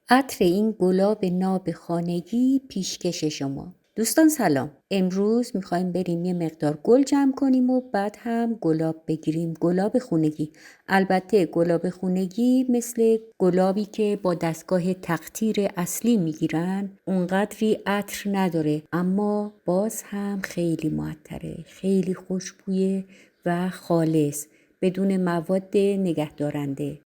عطر این گلاب ناب خانگی پیشکش شما. دوستان سلام. امروز میخوایم بریم یه مقدار گل جمع کنیم و بعد هم گلاب بگیریم. گلاب خونگی. البته گلاب خونگی مثل گلابی که با دستگاه تقطیر اصلی میگیرن اونقدری عطر نداره، اما باز هم خیلی معطره، خیلی خوشبویه و خالص بدون مواد نگهدارنده.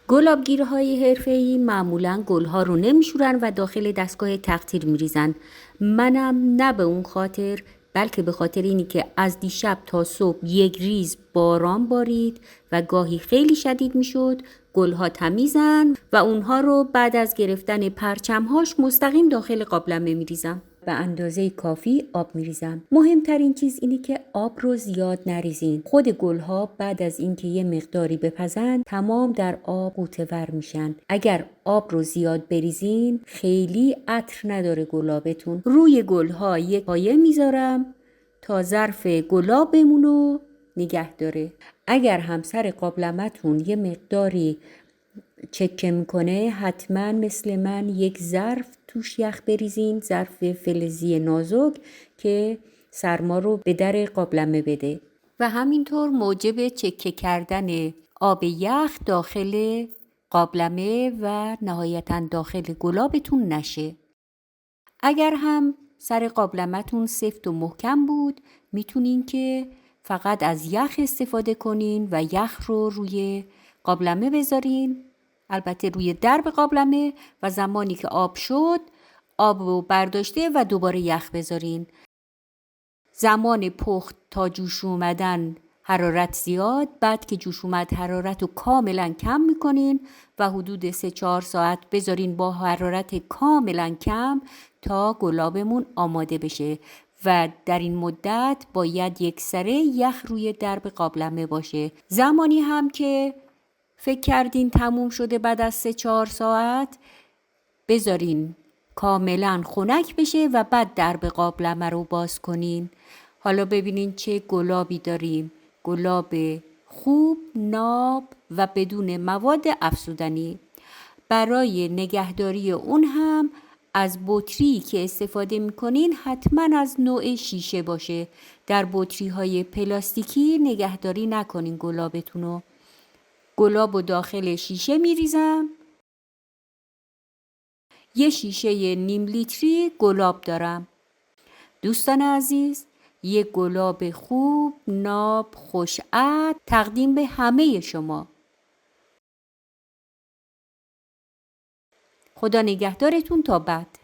گلابگیرهای حرفه‌ای معمولاً گلها رو نمیشورن و داخل دستگاه تقطیر میریزن. منم نه به اون خاطر، بلکه به خاطر اینی که از دیشب تا صبح یک ریز باران بارید و گاهی خیلی شدید میشد. گلها تمیزن و اونها رو بعد از گرفتن پرچمهاش مستقیم داخل قابلمه میریزم. به اندازه کافی آب میریزم. مهمترین چیز اینه که آب رو زیاد نریزین. خود گلها بعد از اینکه یه مقداری بپزن تمام در آب غوطه‌ور میشن. اگر آب رو زیاد بریزین خیلی عطر نداره گلابتون. روی گلها یک پایه میذارم تا ظرف گلاب بمونه نگه داره. اگر همسر قابلمتون یه مقداری چکه میکنه حتما مثل من یک ظرف توش یخ بریزین، ظرف فلزی نازک که سرما رو به در قابلمه بده و همینطور موجب چکه کردن آب یخ داخل قابلمه و نهایتاً داخل گلابتون نشه. اگر هم سر قابلمتون سفت و محکم بود میتونین که فقط از یخ استفاده کنین و یخ رو روی قابلمه بذارین، البته روی درب قابلمه، و زمانی که آب شد آب رو برداشته و دوباره یخ بذارین. زمان پخت تا جوش اومدن حرارت زیاد، بعد که جوش اومد حرارت رو کاملا کم میکنین و حدود 3-4 ساعت بذارین با حرارت کاملا کم تا گلابمون آماده بشه و در این مدت باید یک سره یخ روی درب قابلمه باشه. زمانی هم که فکر کردین تموم شده بعد از 3-4 ساعت بذارین کاملا خنک بشه و بعد درب قابلمه رو باز کنین. حالا ببینین چه گلابی داریم. گلاب خوب، ناب و بدون مواد افزودنی. برای نگهداری اون هم از بطری که استفاده میکنین حتما از نوع شیشه باشه. در بطری های پلاستیکی نگهداری نکنین گلابتونو. گلاب و داخل شیشه میریزم. یه شیشه نیم لیتری گلاب دارم. دوستان عزیز، یه گلاب خوب، ناب، خوش عطر تقدیم به همه شما. خدا نگهدارتون تا بعد.